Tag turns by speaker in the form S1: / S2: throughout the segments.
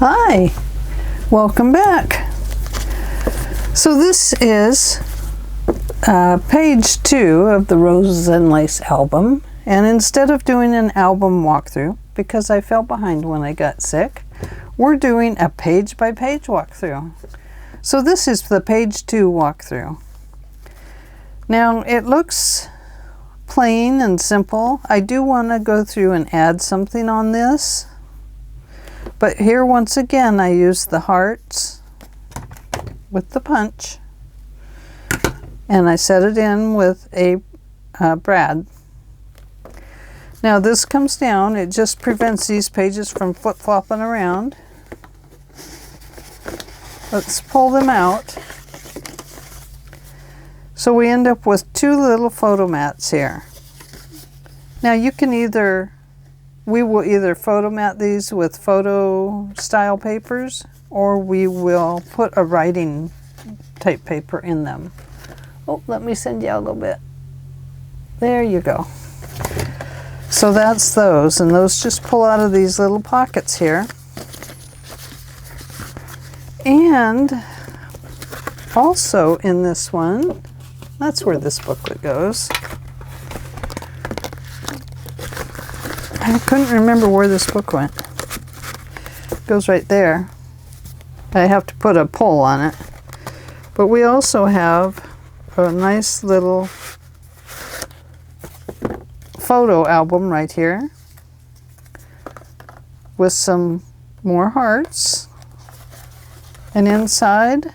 S1: Hi, welcome back. So this is page 2 of the Roses and Lace album, and instead of doing an album walkthrough, because I fell behind when I got sick, we're doing a page-by-page walkthrough. So this is the page 2 walkthrough. Now it looks plain and simple. I do want to go through and add something on this. But here, once again, I use the hearts with the punch, and I set it in with a brad. Now this comes down, it just prevents these pages from flip-flopping around. Let's pull them out. So we end up with 2 little photo mats here. Now you can we will either photo mat these with photo style papers, or we will put a writing type paper in them. Oh, let me send you a little bit. There you go. So that's those, and those just pull out of these little pockets here. And also in this one, that's where this booklet goes. I couldn't remember where this book went. It goes right there. I have to put a pull on it. But we also have a nice little photo album right here with some more hearts. And inside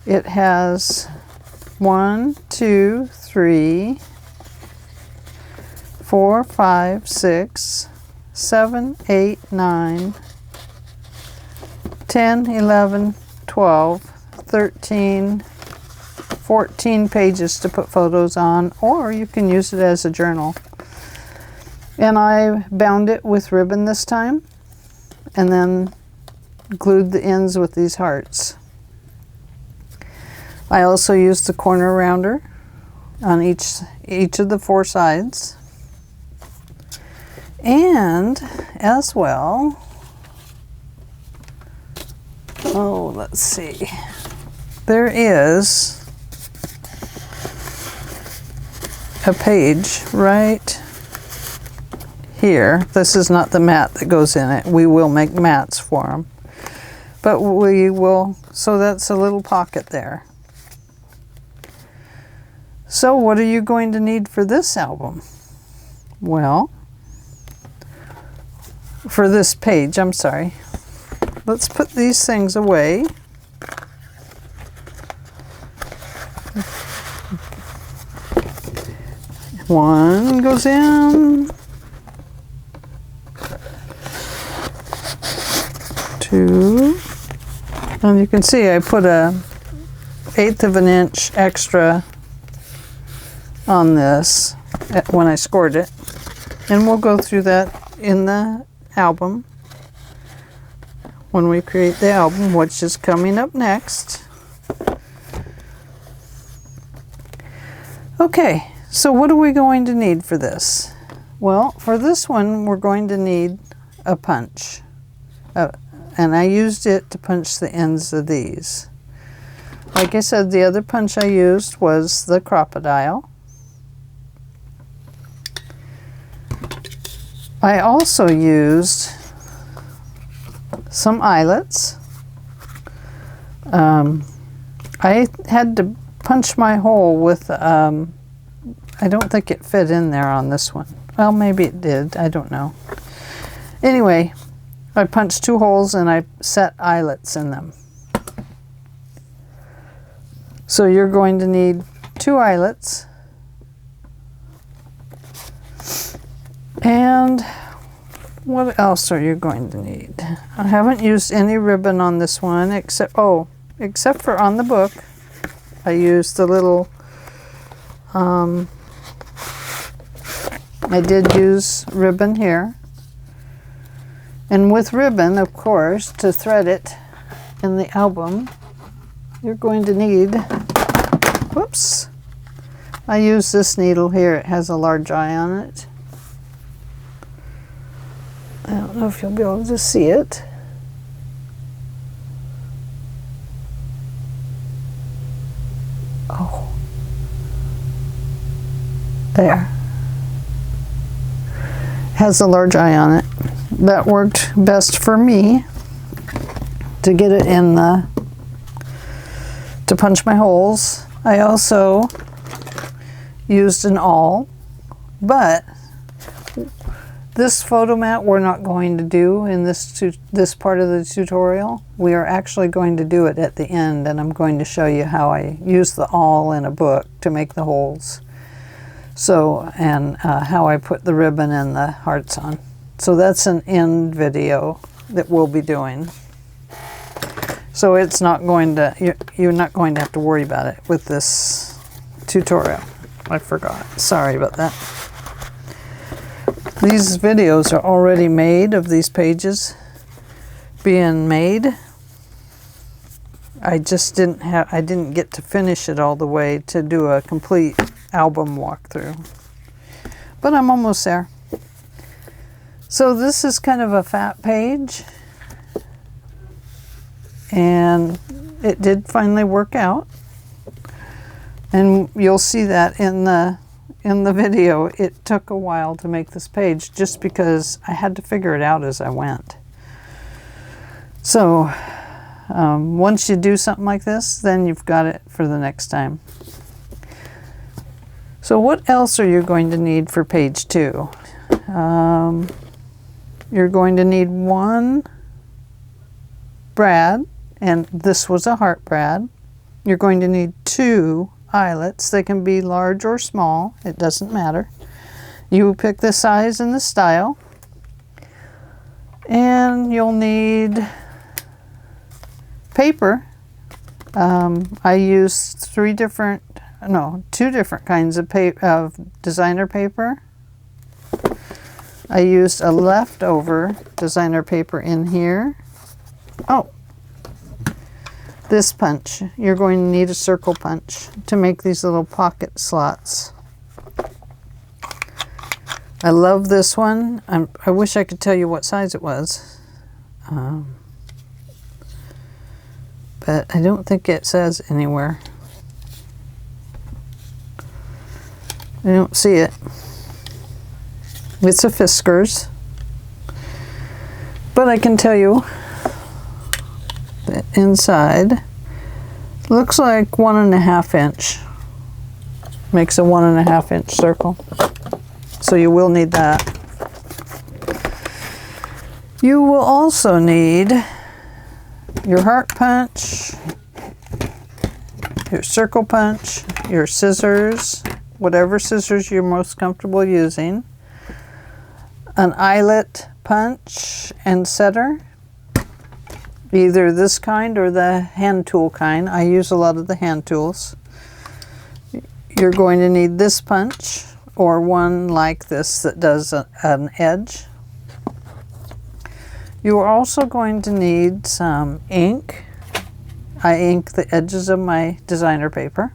S1: it has 1, 2, 3, 4, 5, 6, 7, 8, 9, 10, 11, 12, 13, 14 pages to put photos on, or you can use it as a journal. And I bound it with ribbon this time, and then glued the ends with these hearts. I also used the corner rounder on each of the 4 sides. And as well, oh, let's see, there is a page right here. This is not the mat that goes in it. We will make mats for them. But we will, so that's a little pocket there. So what are you going to need for this album? Well, for this page, I'm sorry. Let's put these things away. One goes in. 2. And you can see I put a 1/8 of an inch extra on this when I scored it. And we'll go through that in the album when we create the album, which is coming up next. Okay, so what are we going to need for this? Well, for this one we're going to need a punch, and I used it to punch the ends of these. Like I said, the other punch I used was the crocodile. I also used some eyelets. I had to punch my hole with, I don't think it fit in there on this one. Well, maybe it did, I don't know. Anyway, I punched 2 holes and I set eyelets in them. So you're going to need 2 eyelets. And what else are you going to need? I haven't used any ribbon on this one except for on the book. I used the little, I did use ribbon here. And with ribbon, of course, to thread it in the album, you're going to need, whoops, I use this needle here. It has a large eye on it. I don't know if you'll be able to see it. There. Has a large eye on it. That worked best for me to get it in the, to punch my holes. I also used an awl, but this photo mat we're not going to do in this part of the tutorial. We are actually going to do it at the end, and I'm going to show you how I use the awl in a book to make the holes. So, and how I put the ribbon and the hearts on. So that's an end video that we'll be doing. So it's not going to, you're not going to have to worry about it with this tutorial. I forgot. Sorry about that. These videos are already made of these pages being made. I just didn't get to finish it all the way to do a complete album walkthrough. But I'm almost there. So this is kind of a fat page. And it did finally work out. And you'll see that in the video. It took a while to make this page just because I had to figure it out as I went. So once you do something like this, then you've got it for the next time. So what else are you going to need for page 2? You're going to need one brad, and this was a heart brad. You're going to need 2 eyelets. They can be large or small, it doesn't matter. You pick the size and the style. And you'll need paper. I used 2 different kinds of designer paper. I used a leftover designer paper in here. Oh, this punch. You're going to need a circle punch to make these little pocket slots. I love this one. I wish I could tell you what size it was. But I don't think it says anywhere. I don't see it. It's a Fiskars. But I can tell you that inside looks like 1.5 inch. Makes a 1.5 inch circle. So you will need that. You will also need your heart punch, your circle punch, your scissors, whatever scissors you're most comfortable using, an eyelet punch and setter, either this kind or the hand tool kind. I use a lot of the hand tools. You're going to need this punch or one like this that does an edge. You are also going to need some ink. I ink the edges of my designer paper.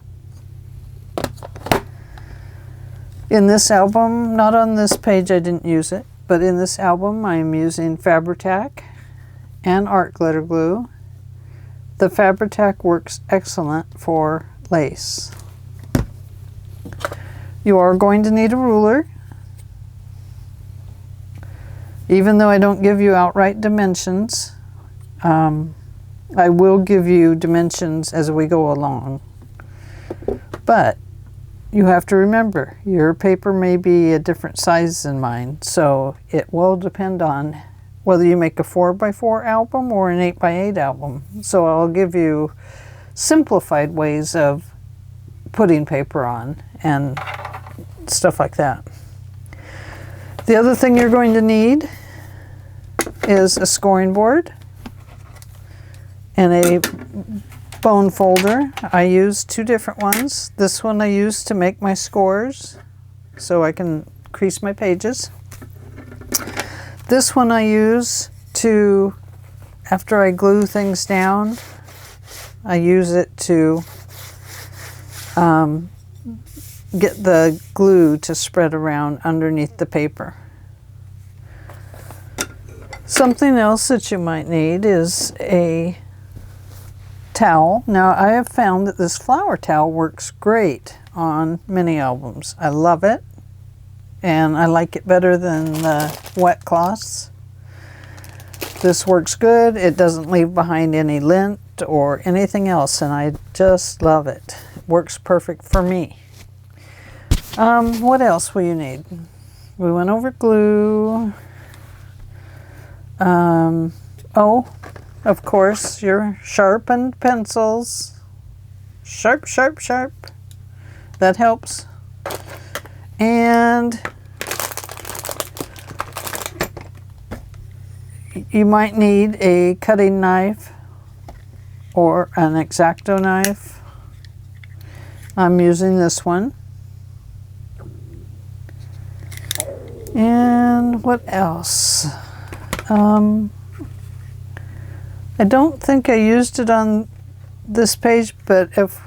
S1: In this album, not on this page, I didn't use it, but in this album I am using Fabri-Tac and art glitter glue. The Fabri-Tac works excellent for lace. You are going to need a ruler. Even though I don't give you outright dimensions, I will give you dimensions as we go along. But you have to remember, your paper may be a different size than mine, so it will depend on whether you make a 4x4 album or an 8x8 album. So I'll give you simplified ways of putting paper on and stuff like that. The other thing you're going to need is a scoring board and a bone folder. I use 2 different ones. This one I use to make my scores so I can crease my pages. This one I use to, after I glue things down, I use it to get the glue to spread around underneath the paper. Something else that you might need is a towel. Now I have found that this flower towel works great on mini albums. I love it. and I like it better than the wet cloths. This works good. It doesn't leave behind any lint or anything else, and I just love it. It works perfect for me. What else will you need? We went over glue. Oh, of course, your sharpened pencils. Sharp, sharp, sharp. That helps. And you might need a cutting knife or an X-Acto knife. I'm using this one. And what else? I don't think I used it on this page, but if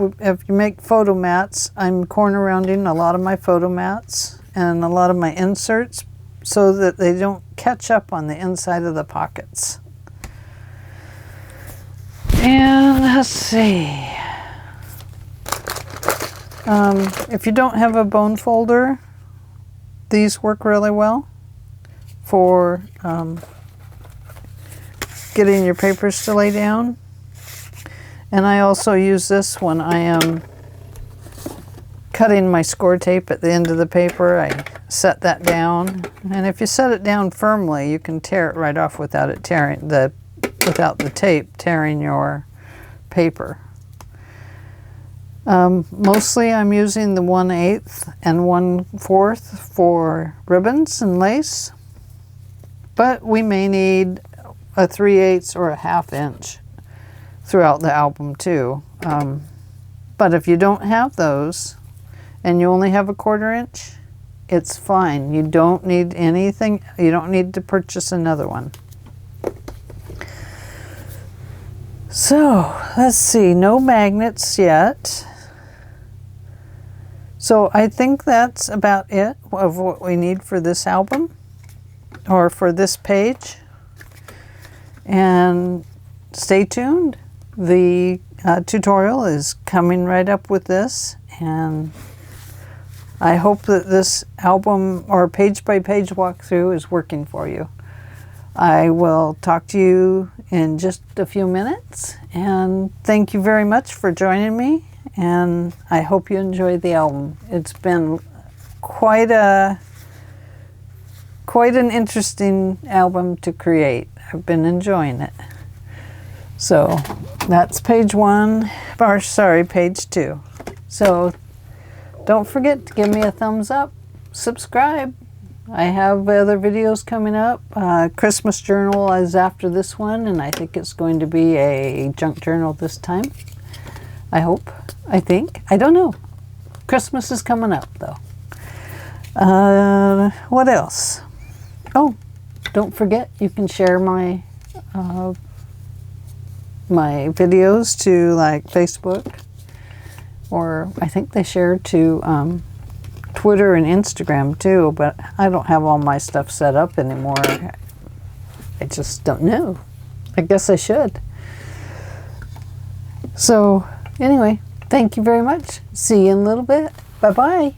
S1: you make photo mats, I'm corner rounding a lot of my photo mats and a lot of my inserts so that they don't catch up on the inside of the pockets. And let's see. If you don't have a bone folder, these work really well for getting your papers to lay down. And I also use this when I am cutting my score tape at the end of the paper. I set that down, and if you set it down firmly, you can tear it right off without it without the tape tearing your paper. Mostly I'm using the 1/8 and 1/4 for ribbons and lace, but we may need a 3/8 or a 1/2 inch throughout the album too. But if you don't have those and you only have a 1/4 inch, it's fine. You don't need anything. You don't need to purchase another one. So let's see, no magnets yet. So I think that's about it of what we need for this album or for this page. And stay tuned. The tutorial is coming right up with this, and I hope that this album or page by page walkthrough is working for you. I will talk to you in just a few minutes, and thank you very much for joining me, and I hope you enjoyed the album. It's been quite an interesting album to create. I've been enjoying it. So that's page 1, or sorry, page 2. So don't forget to give me a thumbs up, subscribe. I have other videos coming up. Christmas journal is after this one, and I think it's going to be a junk journal this time. I hope, I think, I don't know. Christmas is coming up though. What else? Oh, don't forget you can share my my videos to like Facebook, or I think they share to Twitter and Instagram too, but I don't have all my stuff set up anymore. I just don't know. I guess I should. So anyway, thank you very much. See you in a little bit. Bye-bye.